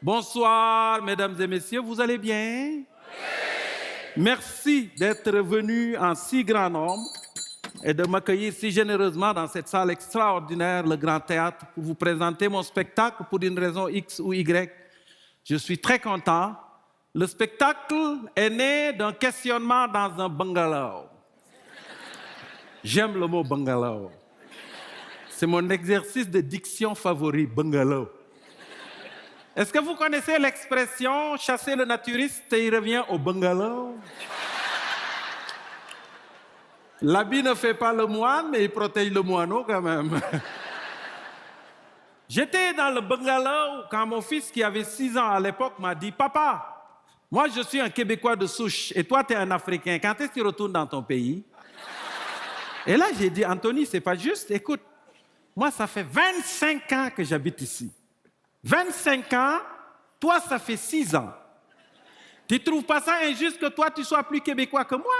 Bonsoir, mesdames et messieurs, vous allez bien? Oui. Merci d'être venus en si grand nombre et de m'accueillir si généreusement dans cette salle extraordinaire, le Grand Théâtre, pour vous présenter mon spectacle pour une raison X ou Y. Je suis très content. Le spectacle est né d'un questionnement dans un bungalow. J'aime le mot bungalow. C'est mon exercice de diction favori, bungalow. Est-ce que vous connaissez l'expression « chasser le naturiste et il revient au bungalow » ? L'habit ne fait pas le moine, mais il protège le moineau quand même. J'étais dans le bungalow quand mon fils, qui avait 6 ans à l'époque, m'a dit « Papa, moi je suis un Québécois de souche et toi tu es un Africain. Quand est-ce que tu retournes dans ton pays ?» Et là j'ai dit « Anthony, c'est pas juste. Écoute, moi ça fait 25 ans que j'habite ici. 25 ans, toi, ça fait 6 ans. Tu ne trouves pas ça injuste que toi, tu sois plus québécois que moi?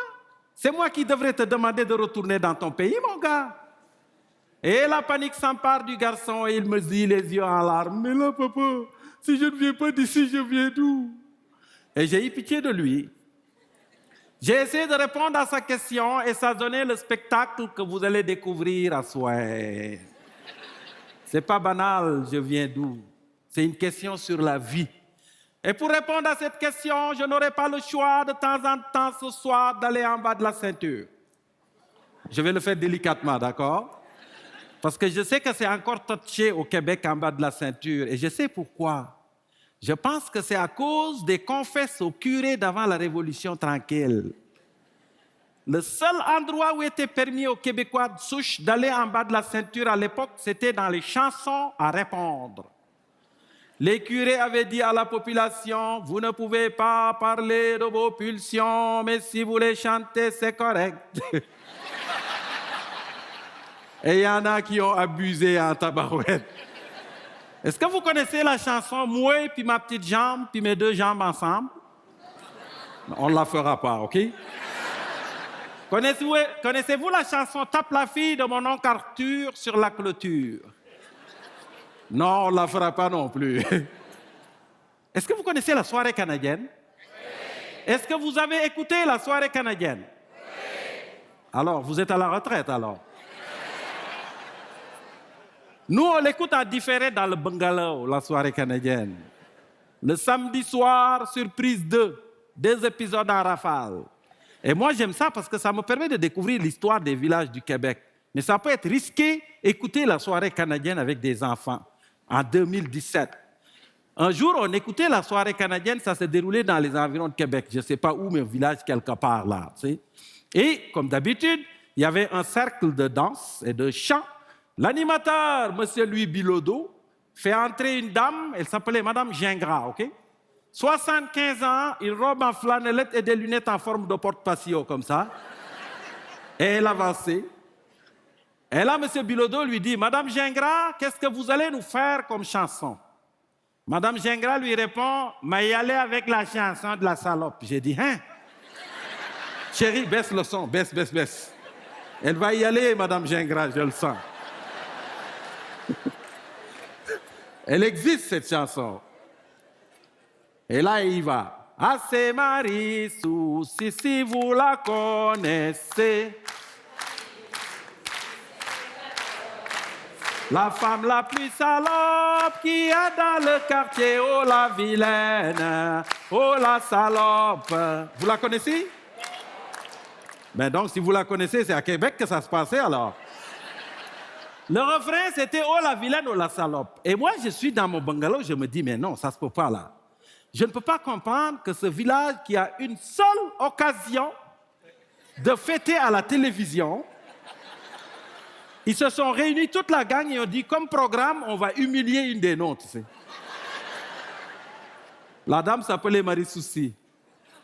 C'est moi qui devrais te demander de retourner dans ton pays, mon gars. Et la panique s'empare du garçon et il me dit, les yeux en larmes, « Mais là, papa, si je ne viens pas d'ici, je viens d'où ?» Et j'ai eu pitié de lui. J'ai essayé de répondre à sa question et ça donnait le spectacle que vous allez découvrir à soir. C'est pas banal, je viens d'où? C'est une question sur la vie. Et pour répondre à cette question, je n'aurai pas le choix de temps en temps ce soir d'aller en bas de la ceinture. Je vais le faire délicatement, d'accord? Parce que je sais que c'est encore touché au Québec en bas de la ceinture. Et je sais pourquoi. Je pense que c'est à cause des confesses au curé d'avant la Révolution tranquille. Le seul endroit où était permis aux Québécois de souche d'aller en bas de la ceinture à l'époque, c'était dans les chansons à répondre. Les curés avaient dit à la population, vous ne pouvez pas parler de vos pulsions, mais si vous les chantez, c'est correct. Et il y en a qui ont abusé en tabarouette. Est-ce que vous connaissez la chanson « Moi, puis ma petite jambe, puis mes 2 jambes ensemble » ? On ne la fera pas, OK ? Connaissez-vous la chanson « Tape la fille de mon oncle Arthur sur la clôture » ? Non, on ne la fera pas non plus. Est-ce que vous connaissez la soirée canadienne? Oui. Est-ce que vous avez écouté la soirée canadienne? Oui. Alors, vous êtes à la retraite alors? Nous, on l'écoute en différé dans le bungalow, la soirée canadienne. Le samedi soir, surprise 2, 2 épisodes en rafale. Et moi, j'aime ça parce que ça me permet de découvrir l'histoire des villages du Québec. Mais ça peut être risqué, écouter la soirée canadienne avec des enfants. En 2017. Un jour, on écoutait la soirée canadienne, ça s'est déroulé dans les environs de Québec. Je ne sais pas où, mais un village quelque part là. Tu sais. Et, comme d'habitude, il y avait un cercle de danse et de chant. L'animateur, M. Louis Bilodeau, fait entrer une dame, elle s'appelait Mme Gingras, OK? 75 ans, une robe en flanellette et des lunettes en forme de porte-patio, comme ça. Et elle avançait. Et là, M. Bilodeau lui dit, « Madame Gingras, qu'est-ce que vous allez nous faire comme chanson? » Madame Gingras lui répond, « Mais y aller avec la chanson de la salope. » J'ai dit, « Hein? Chérie, baisse le son, baisse. Elle va y aller, Madame Gingras, je le sens. » Elle existe, cette chanson. Et là, il y va. « Ah, c'est Marie-Sou, si vous la connaissez. » La femme la plus salope qui a dans le quartier, oh la vilaine, oh la salope. Vous la connaissez? Ben donc, si vous la connaissez, c'est à Québec que ça se passait alors. Le refrain, c'était oh la vilaine, oh la salope. Et moi, je suis dans mon bungalow, je me dis, mais non, ça se peut pas là. Je ne peux pas comprendre que ce village qui a une seule occasion de fêter à la télévision, ils se sont réunis, toute la gang, et ont dit, comme programme, on va humilier une des nôtres. Tu sais. La dame s'appelait Marie Souci.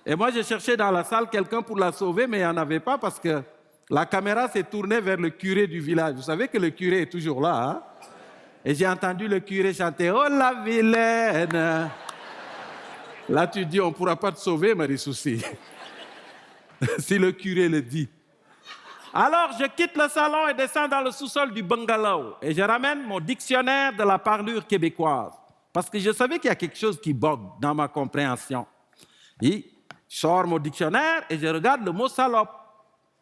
Et moi, j'ai cherché dans la salle quelqu'un pour la sauver, mais il n'y en avait pas parce que la caméra s'est tournée vers le curé du village. Vous savez que le curé est toujours là. Hein? Et j'ai entendu le curé chanter « Oh la vilaine !» Là, tu dis, on ne pourra pas te sauver, Marie Souci. Si le curé le dit. Alors, je quitte le salon et descends dans le sous-sol du bungalow et je ramène mon dictionnaire de la parlure québécoise. Parce que je savais qu'il y a quelque chose qui bug dans ma compréhension. Et je sors mon dictionnaire et je regarde le mot salope.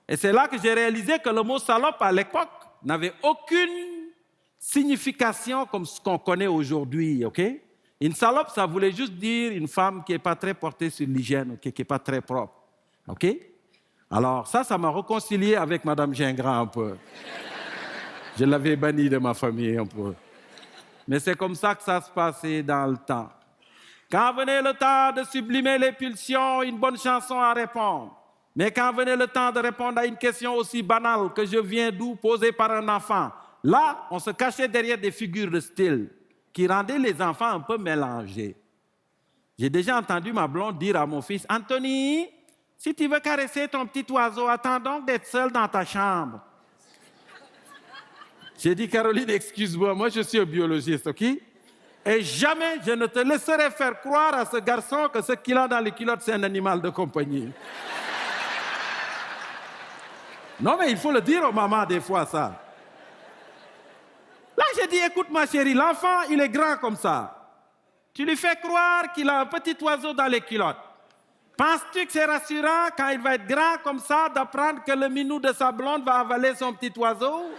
Et c'est là que j'ai réalisé que le mot salope, à l'époque, n'avait aucune signification comme ce qu'on connaît aujourd'hui, ok? Une salope, ça voulait juste dire une femme qui n'est pas très portée sur l'hygiène, okay? Qui n'est pas très propre, ok? Alors ça m'a réconcilié avec Madame Gingras un peu. Je l'avais bannie de ma famille un peu. Mais c'est comme ça que ça se passait dans le temps. Quand venait le temps de sublimer les pulsions, une bonne chanson à répondre. Mais quand venait le temps de répondre à une question aussi banale que je viens d'où posée par un enfant, là, on se cachait derrière des figures de style qui rendaient les enfants un peu mélangés. J'ai déjà entendu ma blonde dire à mon fils, « Anthony, si tu veux caresser ton petit oiseau, attends donc d'être seul dans ta chambre. » J'ai dit, « Caroline, excuse-moi, moi je suis un biologiste, ok? Et jamais je ne te laisserai faire croire à ce garçon que ce qu'il a dans les culottes, c'est un animal de compagnie. » Non, mais il faut le dire aux mamans des fois, ça. Là, j'ai dit, écoute ma chérie, l'enfant, il est grand comme ça. Tu lui fais croire qu'il a un petit oiseau dans les culottes. Penses-tu que c'est rassurant, quand il va être grand comme ça, d'apprendre que le minou de sa blonde va avaler son petit oiseau?